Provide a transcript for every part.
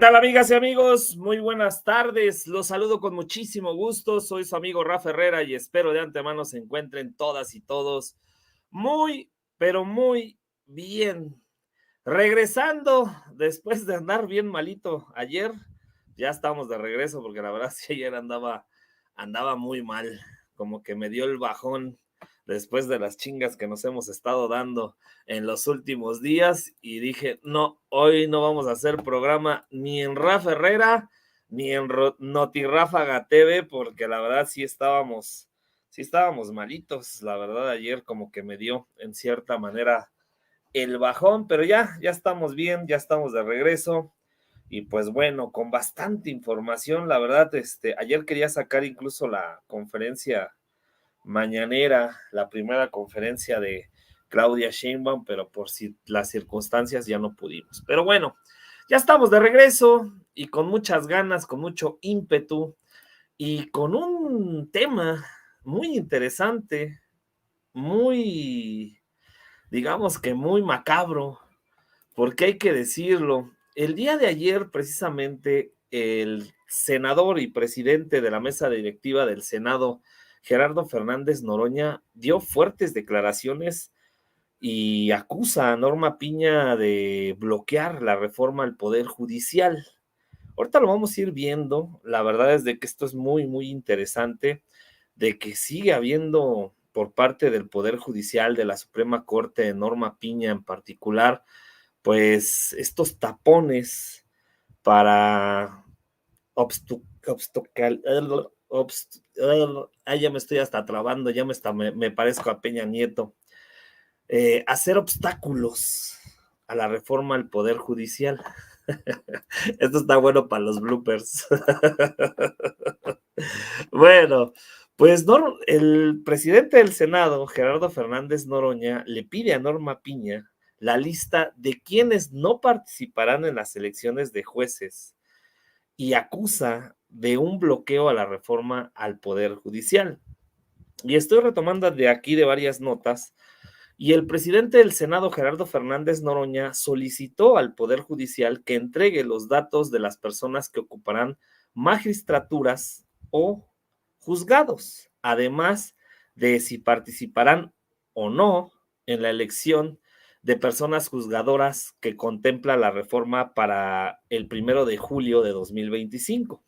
tal, amigas y amigos? Muy buenas tardes. Los saludo con muchísimo gusto. Soy su amigo Rafa Herrera y espero de antemano se encuentren todas y todos muy, pero muy bien. Regresando después de andar bien malito ayer, ya estamos de regreso porque la verdad sí ayer andaba muy mal, como que me dio el bajón después de las chingas que nos hemos estado dando en los últimos días y dije, no, hoy no vamos a hacer programa ni en Rafa Herrera ni en Notirráfaga TV porque la verdad sí estábamos malitos, la verdad ayer como que me dio en cierta manera el bajón, pero ya estamos bien, ya estamos de regreso y pues bueno, con bastante información, la verdad, ayer quería sacar incluso la conferencia mañanera, la primera conferencia de Claudia Sheinbaum, pero por si las circunstancias ya no pudimos. Pero bueno, ya estamos de regreso y con muchas ganas, con mucho ímpetu y con un tema muy interesante, muy, digamos que muy macabro, porque hay que decirlo. El día de ayer, precisamente, el senador y presidente de la mesa directiva del Senado, Gerardo Fernández Noroña, dio fuertes declaraciones y acusa a Norma Piña de bloquear la reforma al Poder Judicial. Ahorita lo vamos a ir viendo. La verdad es de que esto es muy, muy interesante, de que sigue habiendo por parte del Poder Judicial, de la Suprema Corte, de Norma Piña en particular, pues estos tapones para ya me estoy hasta trabando, me parezco a Peña Nieto, hacer obstáculos a la reforma al Poder Judicial. Esto está bueno para los bloopers. Bueno, pues el presidente del Senado, Gerardo Fernández Noroña, le pide a Norma Piña la lista de quienes no participarán en las elecciones de jueces y acusa de un bloqueo a la reforma al Poder Judicial. Y estoy retomando de aquí de varias notas. Y el presidente del Senado, Gerardo Fernández Noroña, solicitó al Poder Judicial que entregue los datos de las personas que ocuparán magistraturas o juzgados, además de si participarán o no en la elección de personas juzgadoras que contempla la reforma para el 1 de julio de 2025.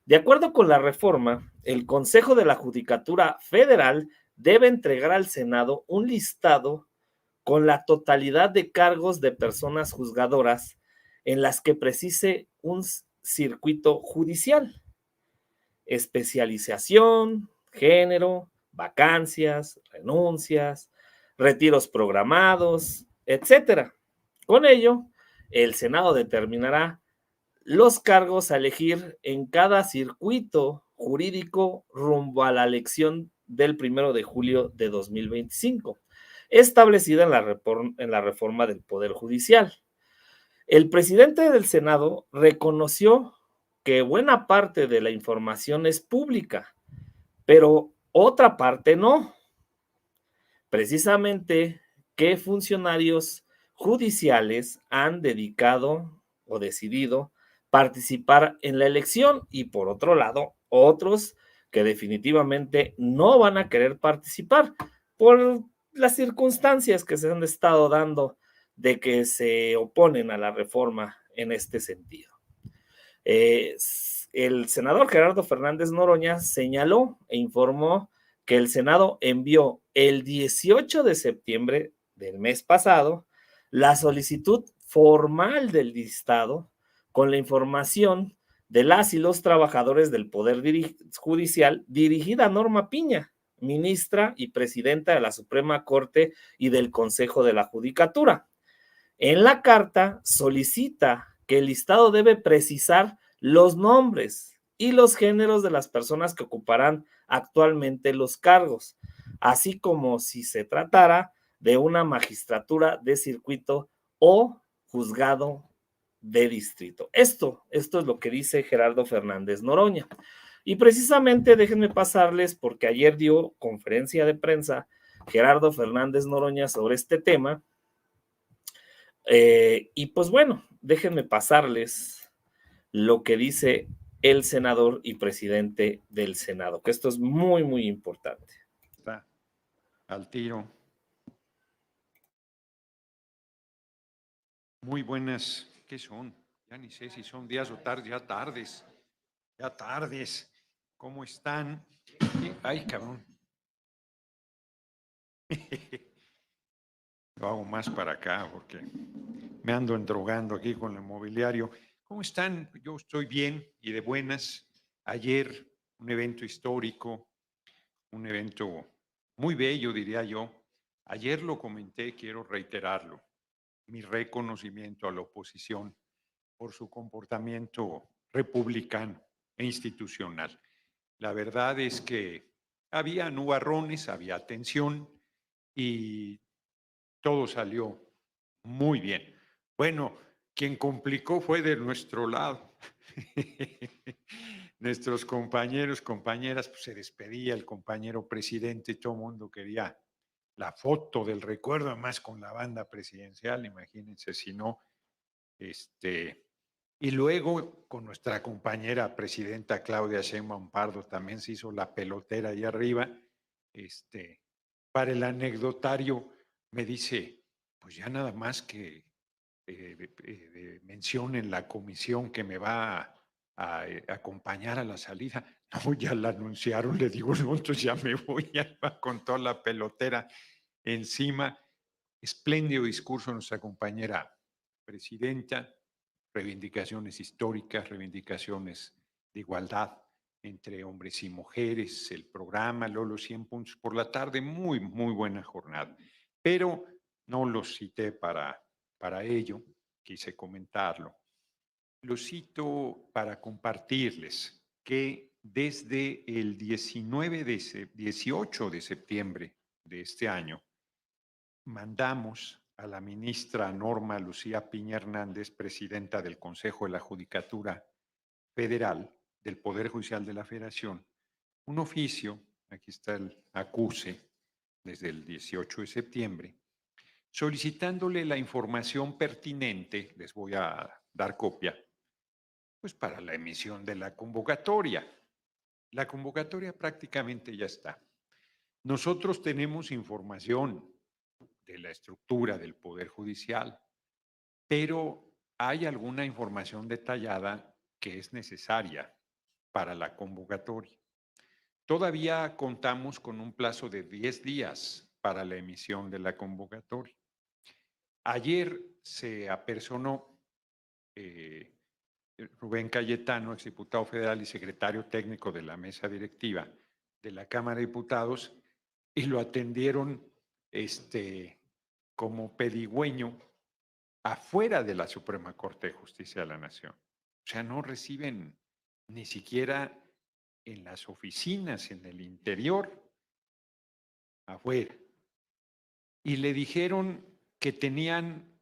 De acuerdo con la reforma, el Consejo de la Judicatura Federal debe entregar al Senado un listado con la totalidad de cargos de personas juzgadoras en las que precise un circuito judicial, especialización, género, vacancias, renuncias, retiros programados, etcétera. Con ello, el Senado determinará los cargos a elegir en cada circuito jurídico rumbo a la elección del 1 de julio de 2025, establecida en la reforma del Poder Judicial. El presidente del Senado reconoció que buena parte de la información es pública, pero otra parte no. Precisamente, ¿qué funcionarios judiciales han dedicado o decidido participar en la elección? Y por otro lado, otros que definitivamente no van a querer participar por las circunstancias que se han estado dando de que se oponen a la reforma en este sentido. El senador Gerardo Fernández Noroña señaló e informó que el Senado envió el 18 de septiembre del mes pasado la solicitud formal del listado con la información de las y los trabajadores del Poder Judicial dirigida a Norma Piña, ministra y presidenta de la Suprema Corte y del Consejo de la Judicatura. En la carta solicita que el listado debe precisar los nombres y los géneros de las personas que ocuparán actualmente los cargos, así como si se tratara de una magistratura de circuito o juzgado de distrito. Esto es lo que dice Gerardo Fernández Noroña. Y precisamente déjenme pasarles, porque ayer dio conferencia de prensa Gerardo Fernández Noroña sobre este tema. Y pues bueno, déjenme pasarles lo que dice el senador y presidente del Senado, que esto es muy, muy importante. Está al tiro. Muy buenas, ¿qué son? Ya ni sé si son días o tardes, ya tardes. ¿Cómo están? Ay, cabrón. Lo hago más para acá porque me ando endrogando aquí con el mobiliario. ¿Cómo están? Yo estoy bien y de buenas. Ayer un evento histórico, un evento muy bello, diría yo. Ayer lo comenté, quiero reiterarlo. Mi reconocimiento a la oposición por su comportamiento republicano e institucional. La verdad es que había nubarrones, había tensión y todo salió muy bien. Bueno, quien complicó fue de nuestro lado. Nuestros compañeros, compañeras, pues se despedía el compañero presidente, todo el mundo quería la foto del recuerdo, además con la banda presidencial, imagínense si no, y luego con nuestra compañera presidenta Claudia Sheinbaum Pardo también se hizo la pelotera ahí arriba, para el anecdotario me dice, pues ya nada más que mencionen la comisión que me va a acompañar a la salida. No, ya la anunciaron, le digo, no, entonces ya me voy, ya va con toda la pelotera encima. Espléndido discurso de nuestra compañera presidenta, reivindicaciones históricas, reivindicaciones de igualdad entre hombres y mujeres, el programa Lolo 100 puntos por la tarde, muy, muy buena jornada. Pero no los cité para ello, quise comentarlo. Lo cito para compartirles que desde el 18 de septiembre de este año, mandamos a la ministra Norma Lucía Piña Hernández, presidenta del Consejo de la Judicatura Federal del Poder Judicial de la Federación, un oficio, aquí está el acuse, desde el 18 de septiembre, solicitándole la información pertinente, les voy a dar copia, pues para la emisión de la convocatoria. La convocatoria prácticamente ya está. Nosotros tenemos información de la estructura del Poder Judicial, pero hay alguna información detallada que es necesaria para la convocatoria. Todavía contamos con un plazo de 10 días para la emisión de la convocatoria. Ayer se apersonó Rubén Cayetano, exdiputado federal y secretario técnico de la mesa directiva de la Cámara de Diputados, y lo atendieron como pedigüeño afuera de la Suprema Corte de Justicia de la Nación. O sea, no reciben ni siquiera en las oficinas, en el interior, afuera. Y le dijeron que tenían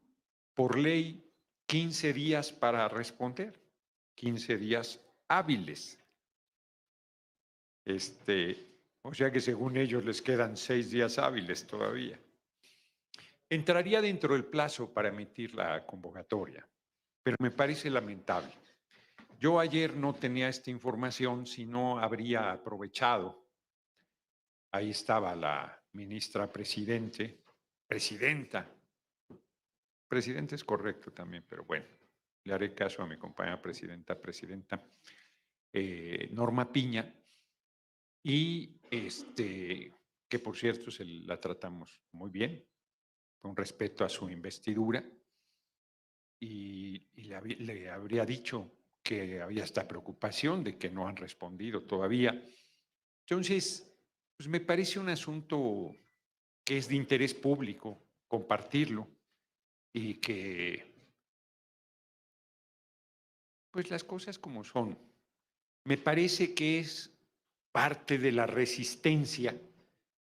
por ley 15 días para responder, 15 días hábiles. O sea que según ellos les quedan 6 días hábiles todavía. Entraría dentro del plazo para emitir la convocatoria, pero me parece lamentable. Yo ayer no tenía esta información, si no habría aprovechado. Ahí estaba la ministra presidenta. Presidente es correcto también, pero bueno, le haré caso a mi compañera presidenta, Norma Piña, y que por cierto la tratamos muy bien, con respeto a su investidura, y le habría dicho que había esta preocupación de que no han respondido todavía. Entonces, pues me parece un asunto que es de interés público compartirlo y que, pues las cosas como son. Me parece que es parte de la resistencia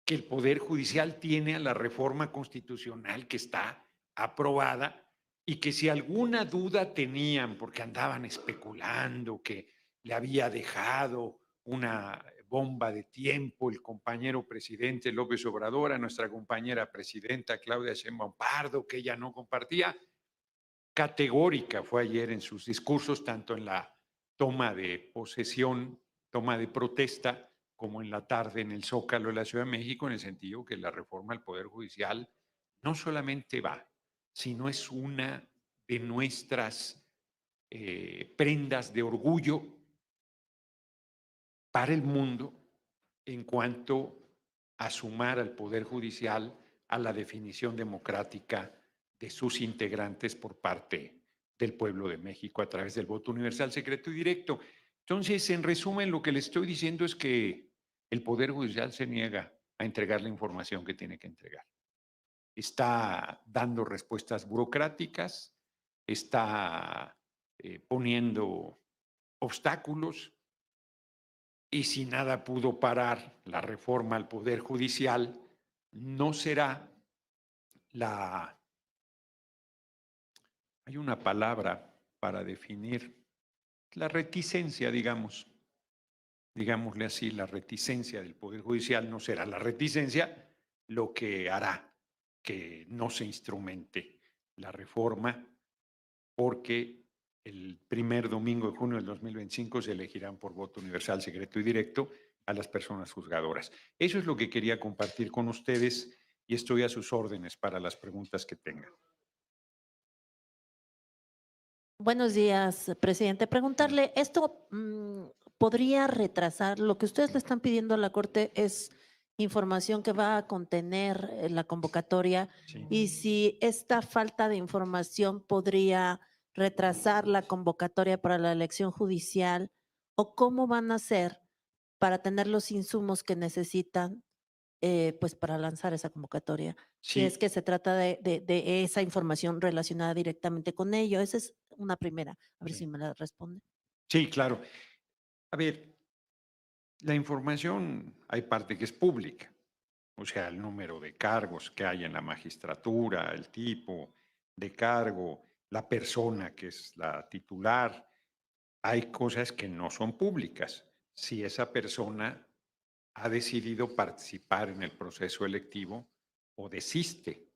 que el Poder Judicial tiene a la reforma constitucional que está aprobada y que si alguna duda tenían, porque andaban especulando que le había dejado una bomba de tiempo el compañero presidente López Obrador a nuestra compañera presidenta Claudia Sheinbaum Pardo, que ella no compartía, categórica fue ayer en sus discursos, tanto en la toma de posesión, toma de protesta, como en la tarde en el Zócalo de la Ciudad de México, en el sentido que la reforma al Poder Judicial no solamente va, sino es una de nuestras prendas de orgullo para el mundo en cuanto a sumar al Poder Judicial a la definición democrática de sus integrantes por parte del pueblo de México a través del voto universal, secreto y directo. Entonces, en resumen, lo que le estoy diciendo es que el Poder Judicial se niega a entregar la información que tiene que entregar. Está dando respuestas burocráticas, está poniendo obstáculos, y si nada pudo parar la reforma al Poder Judicial, no será la... Hay una palabra para definir la reticencia, digámosle así, la reticencia del Poder Judicial no será la reticencia lo que hará que no se instrumente la reforma, porque el primer domingo de junio del 2025 se elegirán por voto universal, secreto y directo a las personas juzgadoras. Eso es lo que quería compartir con ustedes y estoy a sus órdenes para las preguntas que tengan. Buenos días, presidente. Preguntarle, ¿esto podría retrasar? Lo que ustedes le están pidiendo a la Corte es información que va a contener la convocatoria Sí. y si esta falta de información podría retrasar la convocatoria para la elección judicial o cómo van a hacer para tener los insumos que necesitan pues para lanzar esa convocatoria. Si es Sí, que se trata de esa información relacionada directamente con ello. Esa es una primera. A ver sí. si me la responde. Sí, claro. A ver, la información hay parte que es pública, o sea, el número de cargos que hay en la magistratura, el tipo de cargo, la persona que es la titular. Hay cosas que no son públicas. Si esa persona ha decidido participar en el proceso electivo o desiste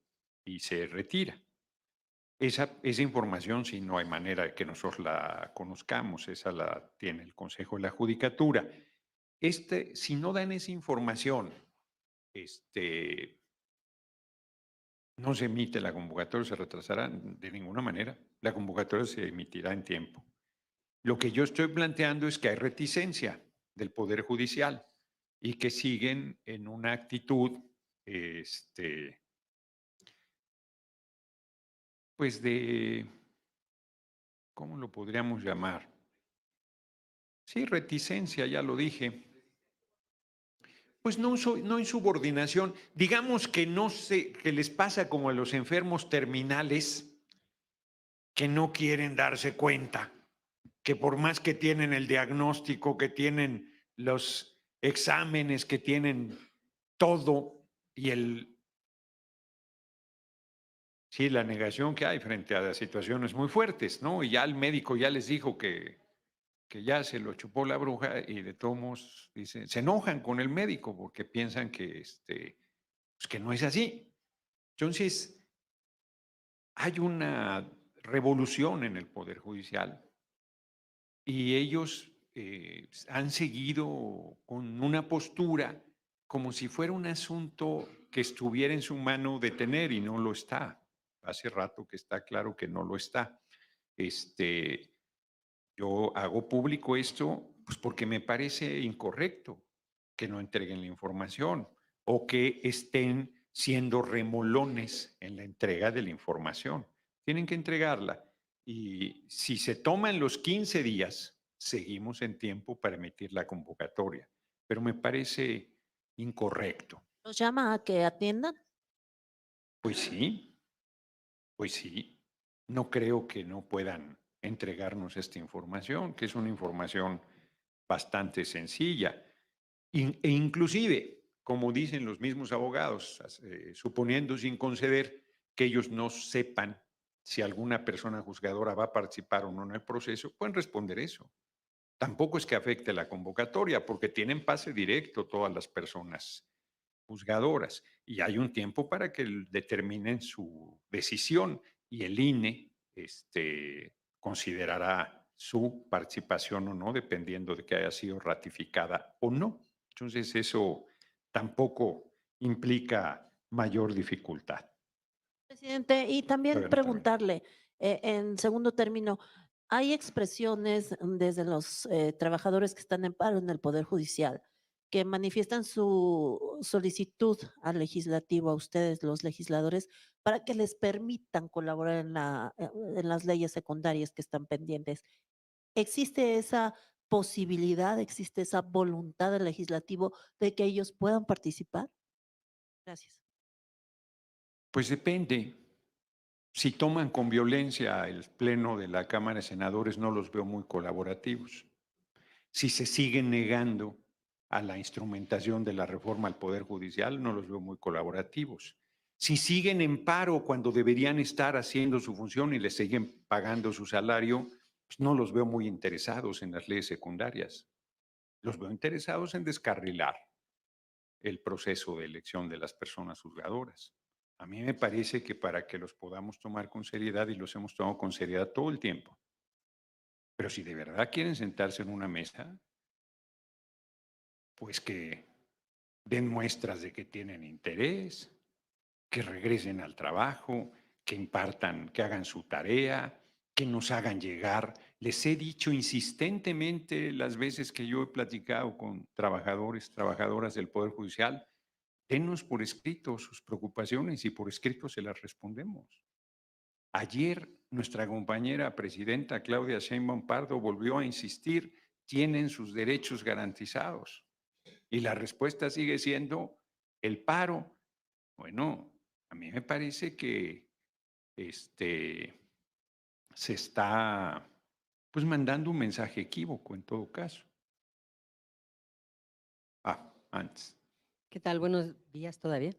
y se retira. Esa información, si no hay manera de que nosotros la conozcamos, esa la tiene el Consejo de la Judicatura. Si no dan esa información, no se emite la convocatoria, se retrasará de ninguna manera. La convocatoria se emitirá en tiempo. Lo que yo estoy planteando es que hay reticencia del Poder Judicial y que siguen en una actitud, pues ¿cómo lo podríamos llamar? Sí, reticencia, ya lo dije. Pues no insubordinación. Digamos que no sé, que les pasa como a los enfermos terminales que no quieren darse cuenta, que por más que tienen el diagnóstico, que tienen los exámenes, que tienen todo y sí, la negación que hay frente a las situaciones muy fuertes, ¿no? Y ya el médico ya les dijo que ya se lo chupó la bruja y de todos modos se enojan con el médico porque piensan que, pues que no es así. Entonces, hay una revolución en el Poder Judicial y ellos han seguido con una postura como si fuera un asunto que estuviera en su mano detener y no lo está. Hace rato que está claro que no lo está. Yo hago público esto pues porque me parece incorrecto que no entreguen la información o que estén siendo remolones en la entrega de la información. Tienen que entregarla y si se toman los 15 días, seguimos en tiempo para emitir la convocatoria, pero me parece incorrecto. ¿Los llama a que atiendan? Pues sí, pues sí. No creo que no puedan entregarnos esta información, que es una información bastante sencilla. E inclusive, como dicen los mismos abogados, suponiendo sin conceder que ellos no sepan si alguna persona juzgadora va a participar o no en el proceso, pueden responder eso. Tampoco es que afecte la convocatoria, porque tienen pase directo todas las personas juzgadoras y hay un tiempo para que determinen su decisión y el INE considerará su participación o no, dependiendo de que haya sido ratificada o no. Entonces, eso tampoco implica mayor dificultad. Presidente, y también Todavía no termino. preguntarle, en segundo término, hay expresiones desde los trabajadores que están en paro en el Poder Judicial que manifiestan su solicitud al legislativo, a ustedes, los legisladores, para que les permitan colaborar en las leyes secundarias que están pendientes. ¿Existe esa posibilidad, existe esa voluntad del legislativo de que ellos puedan participar? Gracias. Pues depende. Si toman con violencia el pleno de la Cámara de Senadores, no los veo muy colaborativos. Si se siguen negando a la instrumentación de la reforma al Poder Judicial, no los veo muy colaborativos. Si siguen en paro cuando deberían estar haciendo su función y les siguen pagando su salario, pues no los veo muy interesados en las leyes secundarias. Los veo interesados en descarrilar el proceso de elección de las personas juzgadoras. A mí me parece que para que los podamos tomar con seriedad, y los hemos tomado con seriedad todo el tiempo, pero si de verdad quieren sentarse en una mesa, pues que den muestras de que tienen interés, que regresen al trabajo, que impartan, que hagan su tarea, que nos hagan llegar. Les he dicho insistentemente las veces que yo he platicado con trabajadores, trabajadoras del Poder Judicial, denos por escrito sus preocupaciones y por escrito se las respondemos. Ayer nuestra compañera presidenta Claudia Sheinbaum Pardo volvió a insistir, tienen sus derechos garantizados. Y la respuesta sigue siendo el paro. Bueno, a mí me parece que se está pues mandando un mensaje equívoco en todo caso. Antes. ¿Qué tal? Buenos días todavía.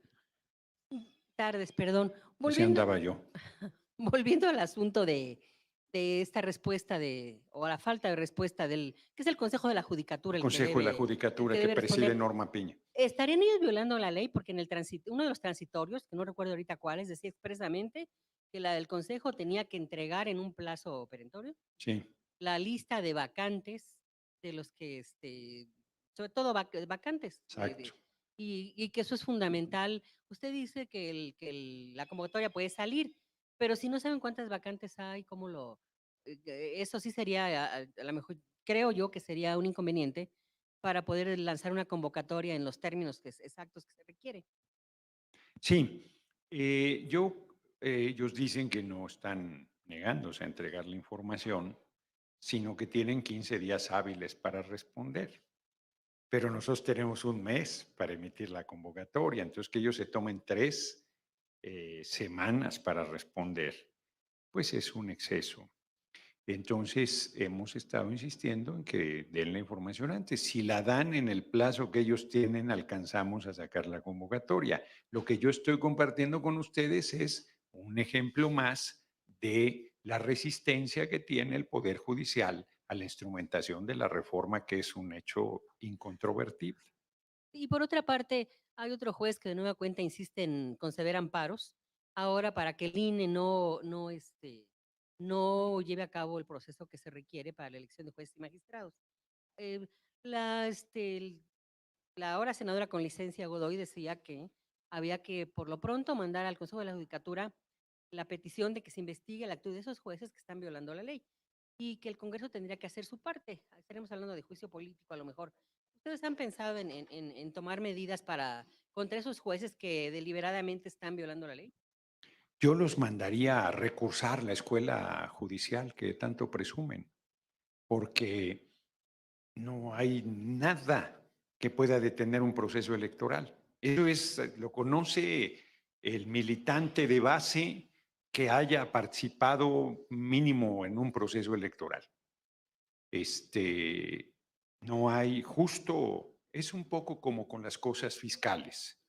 Tardes, perdón. Así andaba yo. Volviendo al asunto de esta respuesta o a la falta de respuesta que es el Consejo de la Judicatura. Consejo de la Judicatura que preside Norma Piña. ¿Estarían ellos violando la ley? Porque en uno de los transitorios, que no recuerdo ahorita cuáles, decía expresamente que la del Consejo tenía que entregar en un plazo perentorio. Sí. La lista de vacantes de los que, sobre todo vacantes. Exacto. Y que eso es fundamental. Usted dice que la convocatoria puede salir, pero si no saben cuántas vacantes hay, eso sí sería, a lo mejor, creo yo que sería un inconveniente para poder lanzar una convocatoria en los términos exactos que se requiere. Sí, ellos dicen que no están negándose a entregar la información, sino que tienen 15 días hábiles para responder. Pero nosotros tenemos un mes para emitir la convocatoria, entonces que ellos se tomen 3 semanas para responder, pues es un exceso. Entonces hemos estado insistiendo en que den la información antes. Si la dan en el plazo que ellos tienen, alcanzamos a sacar la convocatoria. Lo que yo estoy compartiendo con ustedes es un ejemplo más de la resistencia que tiene el Poder Judicial a la instrumentación de la reforma, que es un hecho incontrovertible. Y por otra parte, hay otro juez que de nueva cuenta insiste en conceder amparos, ahora para que el INE no lleve a cabo el proceso que se requiere para la elección de jueces y magistrados. La ahora senadora con licencia Godoy decía que había que, por lo pronto, mandar al Consejo de la Judicatura la petición de que se investigue el acto de esos jueces que están violando la ley y que el Congreso tendría que hacer su parte. Estaremos hablando de juicio político a lo mejor. ¿Ustedes han pensado en tomar medidas contra esos jueces que deliberadamente están violando la ley? Yo los mandaría a recursar la escuela judicial que tanto presumen, porque no hay nada que pueda detener un proceso electoral. Eso lo conoce el militante de base que haya participado mínimo en un proceso electoral. No hay es un poco como con las cosas fiscales,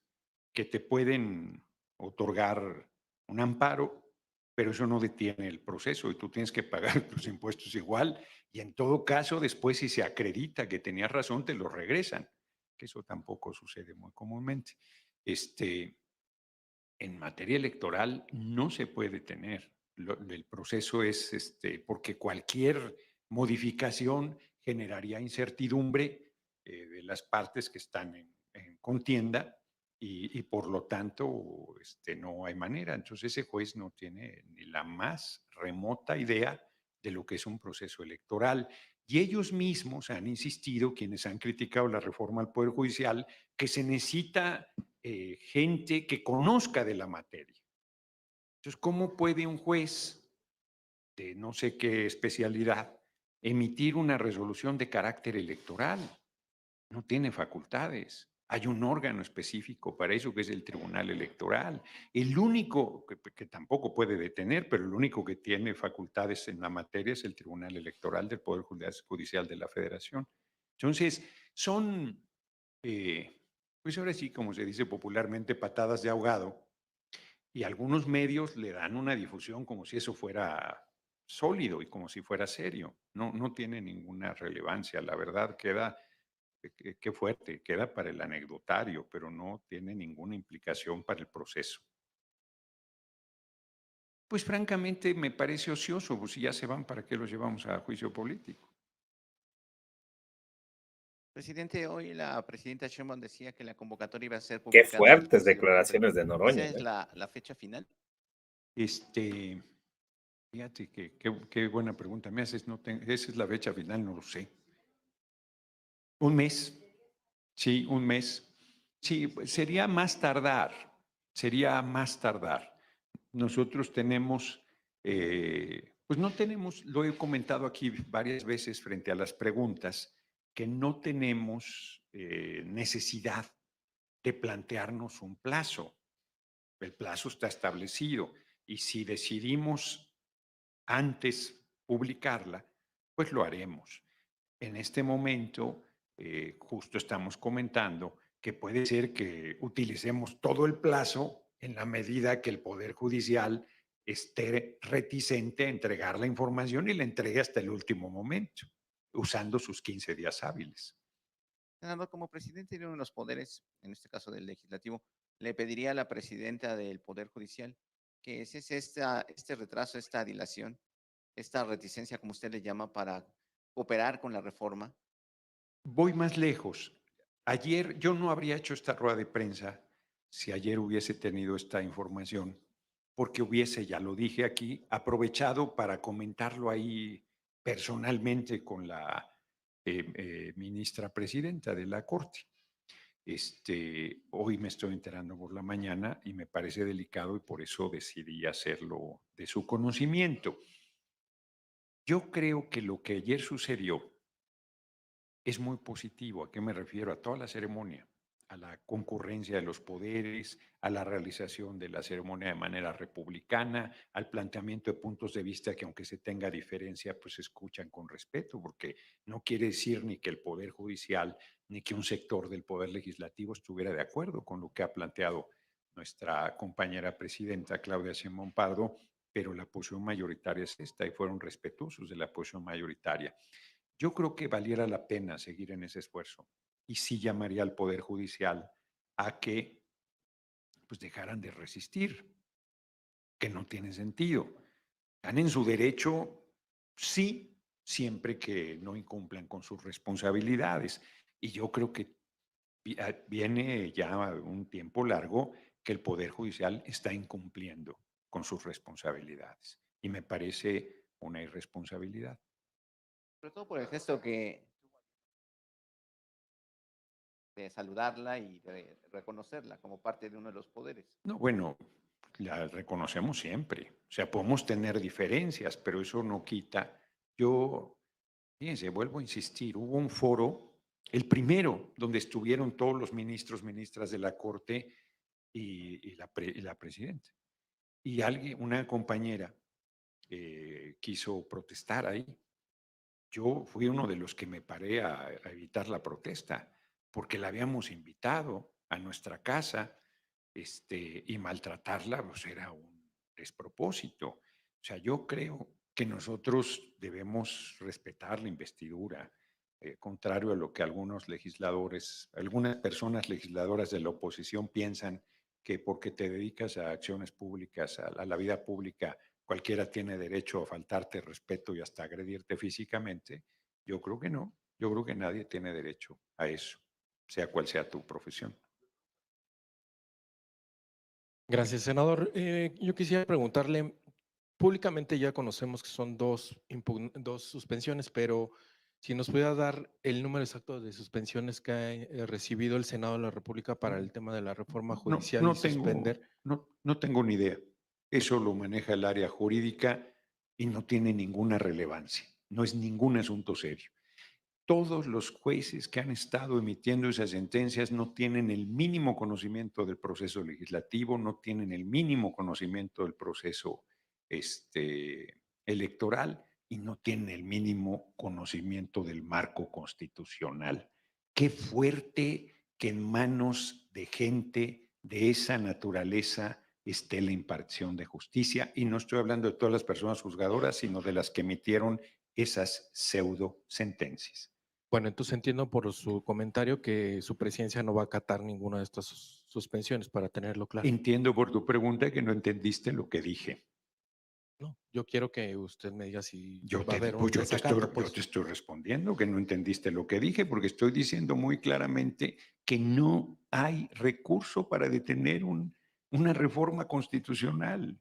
que te pueden otorgar un amparo, pero eso no detiene el proceso y tú tienes que pagar tus impuestos igual. Y en todo caso, después si se acredita que tenías razón, te lo regresan, que eso tampoco sucede muy comúnmente. En materia electoral no se puede tener el proceso es porque cualquier modificación generaría incertidumbre de las partes que están en contienda y por lo tanto no hay manera. Entonces ese juez no tiene ni la más remota idea de lo que es un proceso electoral. Y ellos mismos han insistido, quienes han criticado la reforma al Poder Judicial, que se necesita gente que conozca de la materia. Entonces, ¿cómo puede un juez de no sé qué especialidad emitir una resolución de carácter electoral? No tiene facultades. Hay un órgano específico para eso, que es el Tribunal Electoral. El único, que tampoco puede detener, pero el único que tiene facultades en la materia es el Tribunal Electoral del Poder Judicial de la Federación. Entonces, son, pues ahora sí, como se dice popularmente, patadas de ahogado, y algunos medios le dan una difusión como si eso fuera sólido y como si fuera serio. No tiene ninguna relevancia. La verdad queda, qué fuerte, queda para el anecdotario, pero no tiene ninguna implicación para el proceso. Pues francamente me parece ocioso, pues si ya se van, ¿para qué los llevamos a juicio político? Presidente, hoy la presidenta Sheinbaum decía que la convocatoria iba a ser Qué publicada el fuertes 13 de declaraciones de octubre. Noroña. ¿Esa es la fecha final? Fíjate que qué buena pregunta me haces. Esa es la fecha final, no lo sé. Un mes. Sí, un mes. Sí, pues, sería más tardar. Nosotros tenemos, pues no tenemos, lo he comentado aquí varias veces frente a las preguntas, que no tenemos necesidad de plantearnos un plazo. El plazo está establecido y si decidimos antes publicarla, pues lo haremos. En este momento, justo estamos comentando que puede ser que utilicemos todo el plazo en la medida que el Poder Judicial esté reticente a entregar la información y la entregue hasta el último momento, usando sus 15 días hábiles. Senador, como presidente de uno de los poderes, en este caso del legislativo, le pediría a la presidenta del Poder Judicial que cese este retraso, esta dilación, esta reticencia, como usted le llama, para cooperar con la reforma. Voy más lejos. Ayer yo no habría hecho esta rueda de prensa si ayer hubiese tenido esta información, porque hubiese, ya lo dije aquí, aprovechado para comentarlo ahí personalmente con la ministra presidenta de la Corte. Hoy me estoy enterando por la mañana y me parece delicado y por eso decidí hacerlo de su conocimiento. Yo creo que lo que ayer sucedió es muy positivo. ¿A qué me refiero? A toda la ceremonia, a la concurrencia de los poderes, a la realización de la ceremonia de manera republicana, al planteamiento de puntos de vista que aunque se tenga diferencia, pues se escuchan con respeto, porque no quiere decir ni que el Poder Judicial ni que un sector del Poder Legislativo estuviera de acuerdo con lo que ha planteado nuestra compañera presidenta Claudia Sheinbaum Pardo, pero la posición mayoritaria es esta y fueron respetuosos de la posición mayoritaria. Yo creo que valiera la pena seguir en ese esfuerzo y sí llamaría al Poder Judicial a que pues dejaran de resistir, que no tiene sentido. Están en su derecho, sí, siempre que no incumplan con sus responsabilidades. Y yo creo que viene ya un tiempo largo que el Poder Judicial está incumpliendo con sus responsabilidades. Y me parece una irresponsabilidad. Sobre todo por el gesto de saludarla y de reconocerla como parte de uno de los poderes. No, bueno, la reconocemos siempre. O sea, podemos tener diferencias, pero eso no quita. Fíjense, vuelvo a insistir, hubo un foro, el primero, donde estuvieron todos los ministros, ministras de la Corte y la presidenta. Y una compañera quiso protestar ahí. Yo fui uno de los que me paré a evitar la protesta, porque la habíamos invitado a nuestra casa, y maltratarla pues era un despropósito. O sea, yo creo que nosotros debemos respetar la investidura, contrario a lo que algunos legisladores, algunas personas legisladoras de la oposición piensan que porque te dedicas a acciones públicas, a la vida pública, cualquiera tiene derecho a faltarte respeto y hasta agredirte físicamente. Yo creo que no. Yo creo que nadie tiene derecho a eso, sea cual sea tu profesión. Gracias, senador. Yo quisiera preguntarle, públicamente ya conocemos que son dos suspensiones, pero si nos pudiera dar el número exacto de suspensiones que ha recibido el Senado de la República para el tema de la reforma judicial y suspender. No tengo ni idea. Eso lo maneja el área jurídica y no tiene ninguna relevancia. No es ningún asunto serio. Todos los jueces que han estado emitiendo esas sentencias no tienen el mínimo conocimiento del proceso legislativo, no tienen el mínimo conocimiento del proceso electoral y no tienen el mínimo conocimiento del marco constitucional. Qué fuerte que en manos de gente de esa naturaleza esté la impartición de justicia. Y no estoy hablando de todas las personas juzgadoras, sino de las que emitieron esas pseudo sentencias. Bueno, entonces entiendo por su comentario que su presidencia no va a acatar ninguna de estas suspensiones, para tenerlo claro. Entiendo por tu pregunta que no entendiste lo que dije. No, yo quiero que usted me diga si Yo va a haber un te desacato, pues. estoy respondiendo que no entendiste lo que dije, porque estoy diciendo muy claramente que no hay recurso para detener una reforma constitucional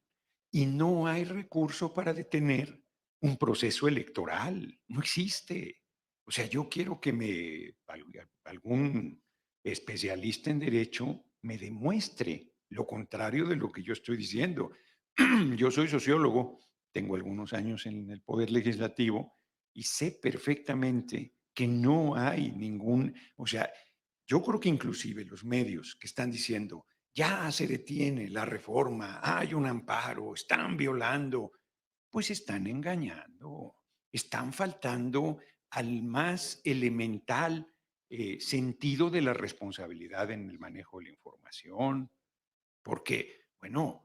y no hay recurso para detener un proceso electoral. No existe. O sea, yo quiero que algún especialista en derecho me demuestre lo contrario de lo que yo estoy diciendo. Yo soy sociólogo, tengo algunos años en el Poder Legislativo y sé perfectamente que no hay o sea, yo creo que inclusive los medios que están diciendo, ya se detiene la reforma, hay un amparo, están violando, pues están engañando, están faltando al más elemental sentido de la responsabilidad en el manejo de la información, porque, bueno,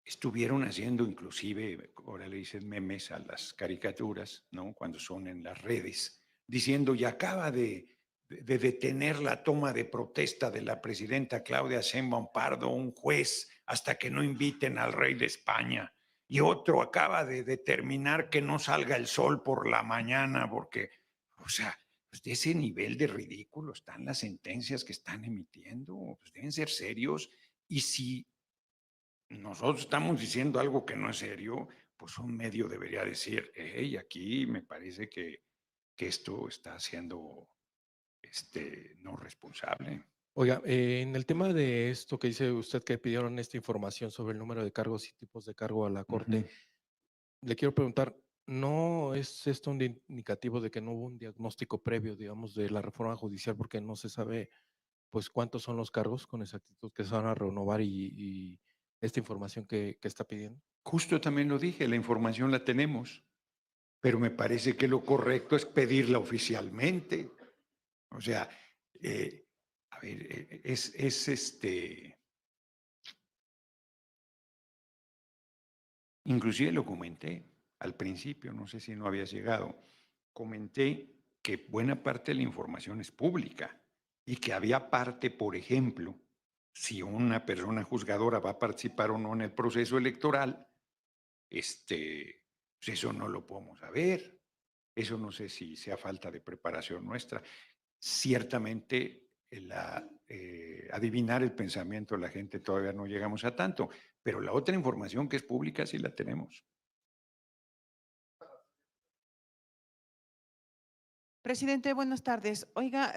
estuvieron haciendo inclusive, ahora le dicen memes a las caricaturas, ¿no? Cuando son en las redes, diciendo, y acaba de detener la toma de protesta de la presidenta Claudia Sheinbaum Pardo, un juez, hasta que no inviten al rey de España. Y otro acaba de determinar que no salga el sol por la mañana, porque, o sea, pues de ese nivel de ridículo están las sentencias que están emitiendo, pues deben ser serios. Y si nosotros estamos diciendo algo que no es serio, pues un medio debería decir, hey, aquí me parece que esto está siendo no responsable. Oiga, en el tema de esto que dice usted que pidieron esta información sobre el número de cargos y tipos de cargo a la Corte, le quiero preguntar, ¿no es esto un indicativo de que no hubo un diagnóstico previo, digamos, de la reforma judicial porque no se sabe, pues, cuántos son los cargos con exactitud que se van a renovar y esta información que está pidiendo? Justo también lo dije, la información la tenemos, pero me parece que lo correcto es pedirla oficialmente. O sea, a ver, inclusive lo comenté al principio, no sé si no habías llegado, comenté que buena parte de la información es pública y que había parte, por ejemplo, si una persona juzgadora va a participar o no en el proceso electoral, pues eso no lo podemos saber. Eso no sé si sea falta de preparación nuestra. Ciertamente, adivinar el pensamiento de la gente todavía no llegamos a tanto, pero la otra información que es pública sí la tenemos. Presidente, buenas tardes. Oiga,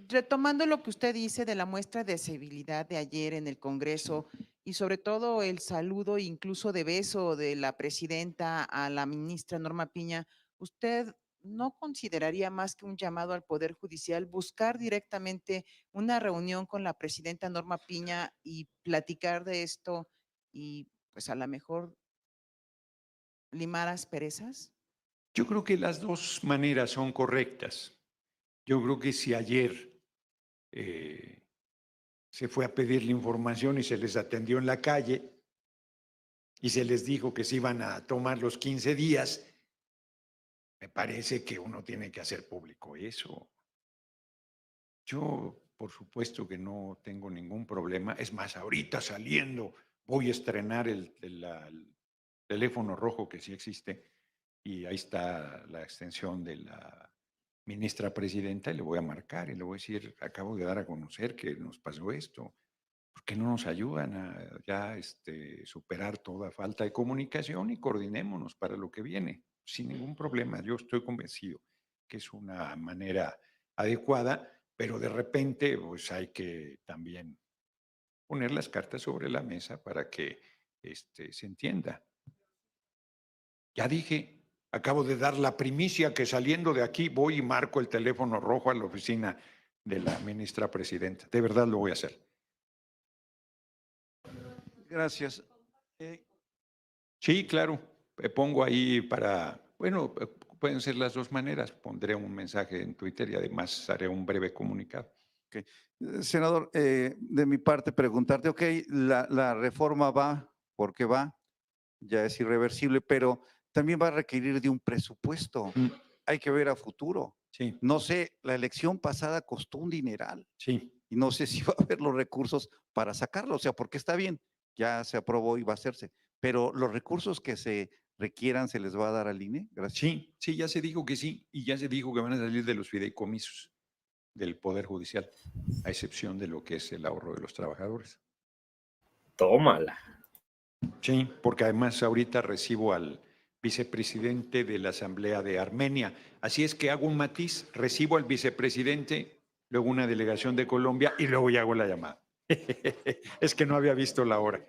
retomando lo que usted dice de la muestra de civilidad de ayer en el Congreso y sobre todo el saludo incluso de beso de la presidenta a la ministra Norma Piña, ¿usted no consideraría más que un llamado al Poder Judicial buscar directamente una reunión con la presidenta Norma Piña y platicar de esto y pues a lo mejor limar asperezas? Yo creo que las dos maneras son correctas. Yo creo que si ayer se fue a pedir la información y se les atendió en la calle y se les dijo que se iban a tomar los 15 días, me parece que uno tiene que hacer público eso. Yo, por supuesto que no tengo ningún problema. Es más, ahorita saliendo voy a estrenar teléfono rojo que sí existe, y ahí está la extensión de la ministra presidenta, y le voy a marcar y le voy a decir, acabo de dar a conocer que nos pasó esto. ¿Por qué no nos ayudan a ya superar toda falta de comunicación y coordinémonos para lo que viene? Sin ningún problema. Yo estoy convencido que es una manera adecuada, pero de repente pues hay que también poner las cartas sobre la mesa para que se entienda. Ya dije, acabo de dar la primicia que saliendo de aquí voy y marco el teléfono rojo a la oficina de la ministra presidenta. De verdad lo voy a hacer. Gracias. Sí, claro. Pongo ahí bueno, pueden ser las dos maneras. Pondré un mensaje en Twitter y además haré un breve comunicado. Senador, de mi parte preguntarte, ok, la reforma va porque va, ya es irreversible, pero también va a requerir de un presupuesto. Hay que ver a futuro. Sí. No sé, la elección pasada costó un dineral. Sí. Y no sé si va a haber los recursos para sacarlo, o sea, porque está bien, ya se aprobó y va a hacerse, pero los recursos que se requieran se les va a dar al INE. Gracias. Sí, sí, ya se dijo que sí, y ya se dijo que van a salir de los fideicomisos del Poder Judicial, a excepción de lo que es el ahorro de los trabajadores. Tómala. Sí, porque además ahorita recibo al vicepresidente de la Asamblea de Armenia. Así es que hago un matiz, recibo al vicepresidente, luego una delegación de Colombia y luego ya hago la llamada. Es que no había visto la hora.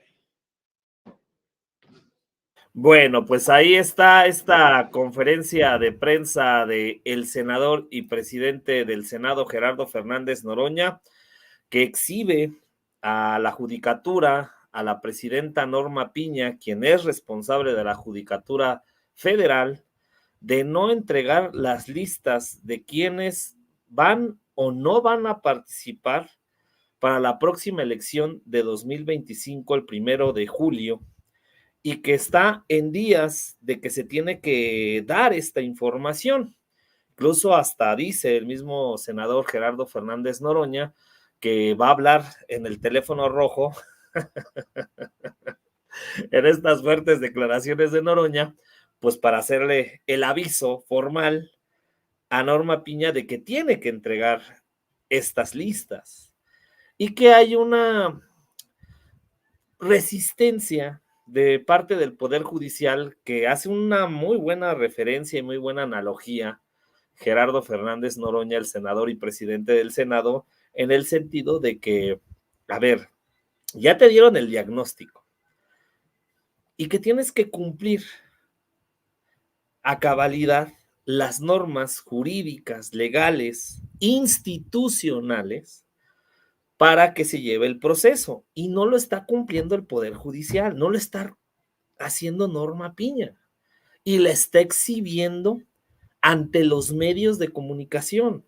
Bueno, pues ahí está esta conferencia de prensa de el senador y presidente del Senado, Gerardo Fernández Noroña, que exhibe a la judicatura, a la presidenta Norma Piña, quien es responsable de la Judicatura Federal, de no entregar las listas de quienes van o no van a participar para la próxima elección de 2025, el 1 de julio, y que está en días de que se tiene que dar esta información. Incluso hasta dice el mismo senador Gerardo Fernández Noroña que va a hablar en el teléfono rojo en estas fuertes declaraciones de Noroña, pues para hacerle el aviso formal a Norma Piña de que tiene que entregar estas listas y que hay una resistencia de parte del Poder Judicial que hace una muy buena referencia y muy buena analogía Gerardo Fernández Noroña, el senador y presidente del Senado, en el sentido de que, a ver, ya te dieron el diagnóstico y que tienes que cumplir a cabalidad las normas jurídicas, legales, institucionales para que se lleve el proceso, y no lo está cumpliendo el Poder Judicial, no lo está haciendo Norma Piña y la está exhibiendo ante los medios de comunicación.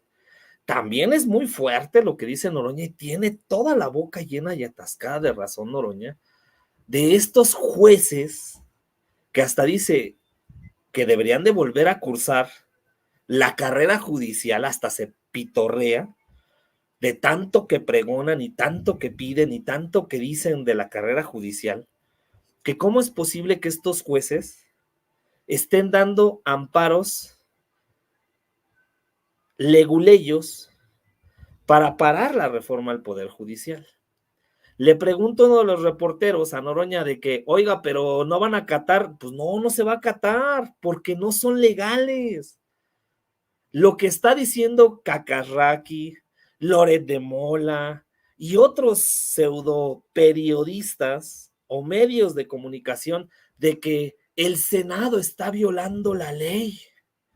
También es muy fuerte lo que dice Noroña y tiene toda la boca llena y atascada de razón Noroña de estos jueces que hasta dice que deberían de volver a cursar la carrera judicial, hasta se pitorrea de tanto que pregonan y tanto que piden y tanto que dicen de la carrera judicial, que cómo es posible que estos jueces estén dando amparos leguleyos para parar la reforma al Poder Judicial. Le pregunto a uno de los reporteros, a Noroña, de que, oiga, pero no van a acatar. Pues no, no se va a acatar, porque no son legales. Lo que está diciendo Cacarraqui, Loret de Mola y otros pseudo periodistas o medios de comunicación de que el Senado está violando la ley.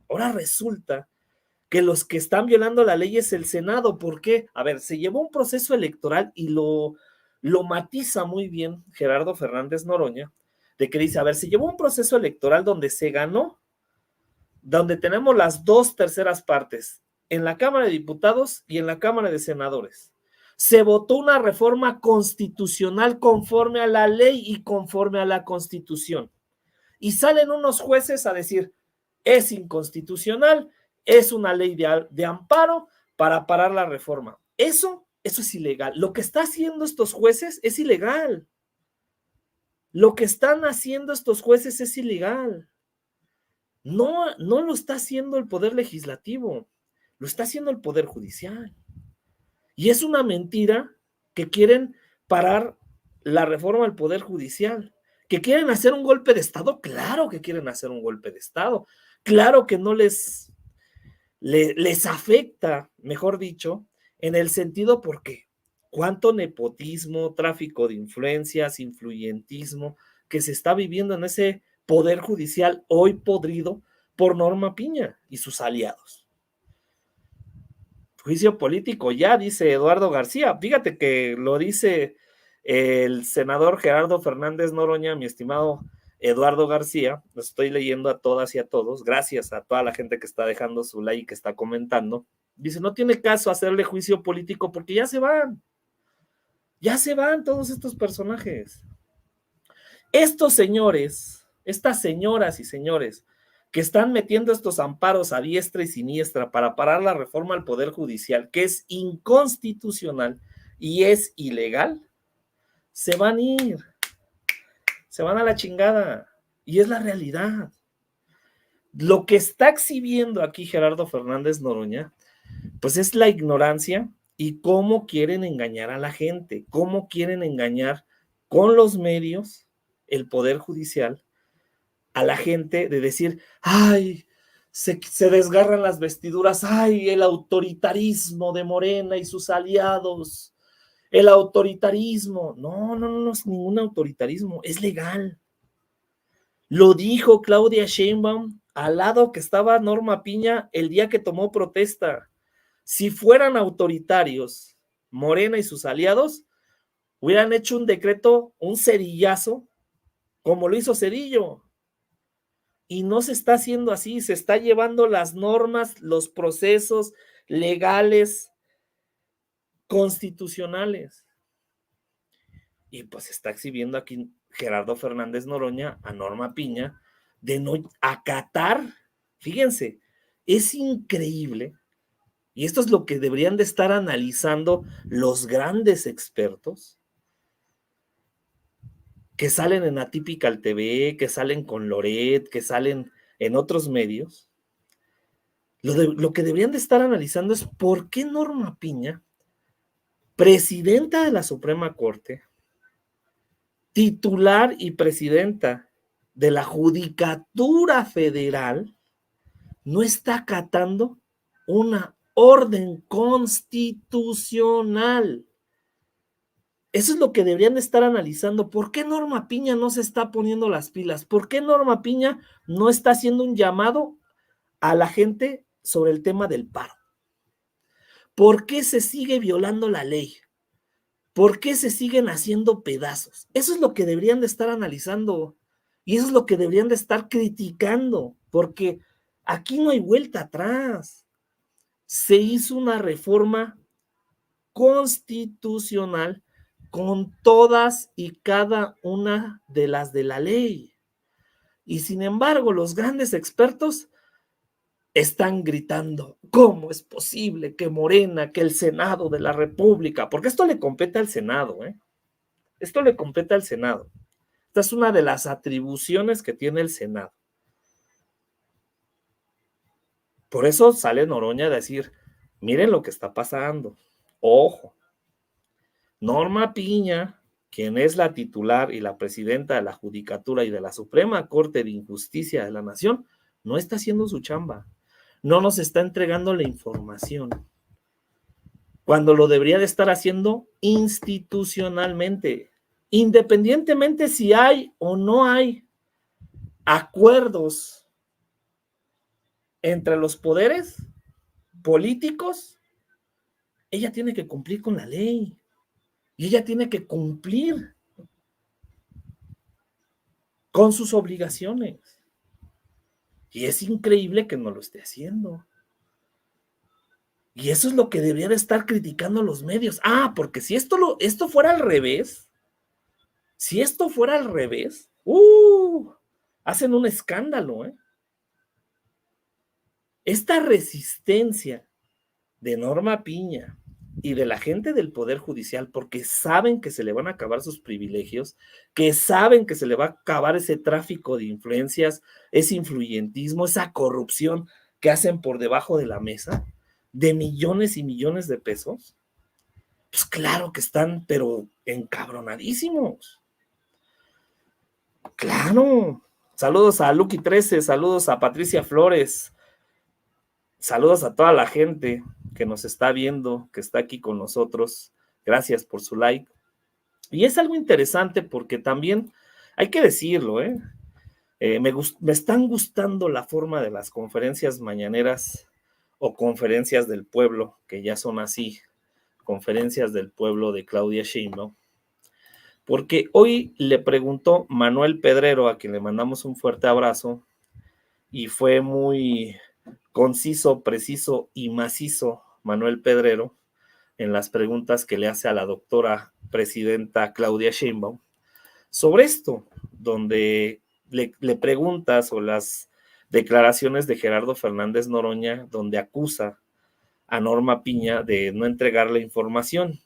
Ahora resulta que los que están violando la ley es el Senado. ¿Por qué? A ver, se llevó un proceso electoral y lo matiza muy bien Gerardo Fernández Noroña, de que dice, a ver, se llevó un proceso electoral donde se ganó, donde tenemos las 2/3 partes, en la Cámara de Diputados y en la Cámara de Senadores. Se votó una reforma constitucional conforme a la ley y conforme a la Constitución. Y salen unos jueces a decir, es inconstitucional, es una ley de amparo para parar la reforma. Eso es ilegal. Lo que están haciendo estos jueces es ilegal. Lo que están haciendo estos jueces es ilegal. No lo está haciendo el Poder Legislativo, lo está haciendo el Poder Judicial. Y es una mentira que quieren parar la reforma del Poder Judicial. ¿Que quieren hacer un golpe de Estado? Claro que quieren hacer un golpe de Estado. Claro que no les afecta, mejor dicho, en el sentido porque cuánto nepotismo, tráfico de influencias, influyentismo que se está viviendo en ese Poder Judicial hoy podrido por Norma Piña y sus aliados. Juicio político ya, dice Eduardo García. Fíjate que lo dice el senador Gerardo Fernández Noroña, mi estimado Eduardo García. Lo estoy leyendo a todas y a todos. Gracias a toda la gente que está dejando su like, que está comentando. Dice, no tiene caso hacerle juicio político porque ya se van. Ya se van todos estos personajes. Estos señores, estas señoras y señores que están metiendo estos amparos a diestra y siniestra para parar la reforma al Poder Judicial, que es inconstitucional y es ilegal, se van a ir, se van a la chingada. Y es la realidad. Lo que está exhibiendo aquí Gerardo Fernández Noroña, pues es la ignorancia y cómo quieren engañar a la gente, cómo quieren engañar con los medios, el Poder Judicial, a la gente de decir, ay, se desgarran las vestiduras, ay, el autoritarismo de Morena y sus aliados, el autoritarismo. No es ningún autoritarismo, es legal. Lo dijo Claudia Sheinbaum al lado que estaba Norma Piña el día que tomó protesta. Si fueran autoritarios, Morena y sus aliados hubieran hecho un decreto, un cerillazo, como lo hizo Cedillo. Y no se está haciendo así, se está llevando las normas, los procesos legales, constitucionales. Y pues está exhibiendo aquí Gerardo Fernández Noroña a Norma Piña de no acatar. Fíjense, es increíble, y esto es lo que deberían de estar analizando los grandes expertos que salen en Atypical TV, que salen con Loret, que salen en otros medios. Lo que deberían de estar analizando es por qué Norma Piña, presidenta de la Suprema Corte, titular y presidenta de la Judicatura Federal, no está acatando una orden constitucional. Eso es lo que deberían de estar analizando. ¿Por qué Norma Piña no se está poniendo las pilas? ¿Por qué Norma Piña no está haciendo un llamado a la gente sobre el tema del paro? ¿Por qué se sigue violando la ley? ¿Por qué se siguen haciendo pedazos? Eso es lo que deberían de estar analizando y eso es lo que deberían de estar criticando, porque aquí no hay vuelta atrás. Se hizo una reforma constitucional con todas y cada una de las de la ley. Y sin embargo, los grandes expertos están gritando, ¿cómo es posible que Morena, que el Senado de la República, porque esto le compete al Senado, esto le compete al Senado. Esta es una de las atribuciones que tiene el Senado. Por eso sale Noroña a decir, miren lo que está pasando, ojo. Norma Piña, quien es la titular y la presidenta de la Judicatura y de la Suprema Corte de Justicia de la Nación, no está haciendo su chamba. No nos está entregando la información, cuando lo debería de estar haciendo institucionalmente, independientemente si hay o no hay acuerdos entre los poderes políticos. Ella tiene que cumplir con la ley y ella tiene que cumplir con sus obligaciones. Y es increíble que no lo esté haciendo. Y eso es lo que deberían estar criticando los medios. Ah, porque si esto fuera al revés, hacen un escándalo, Esta resistencia de Norma Piña y de la gente del Poder Judicial, porque saben que se le van a acabar sus privilegios, que saben que se le va a acabar ese tráfico de influencias, ese influyentismo, esa corrupción que hacen por debajo de la mesa, de millones y millones de pesos. Pues claro que están, pero encabronadísimos. Claro. Saludos a Lucky 13, saludos a Patricia Flores, saludos a toda la gente que nos está viendo, que está aquí con nosotros. Gracias por su like. Y es algo interesante porque también hay que decirlo, me están gustando la forma de las conferencias mañaneras o conferencias del pueblo, que ya son así, conferencias del pueblo de Claudia Sheinbaum. Porque hoy le preguntó Manuel Pedrero, a quien le mandamos un fuerte abrazo, y fue muy conciso, preciso y macizo Manuel Pedrero en las preguntas que le hace a la doctora presidenta Claudia Sheinbaum sobre esto, donde le pregunta sobre las declaraciones de Gerardo Fernández Noroña, donde acusa a Norma Piña de no entregar la información.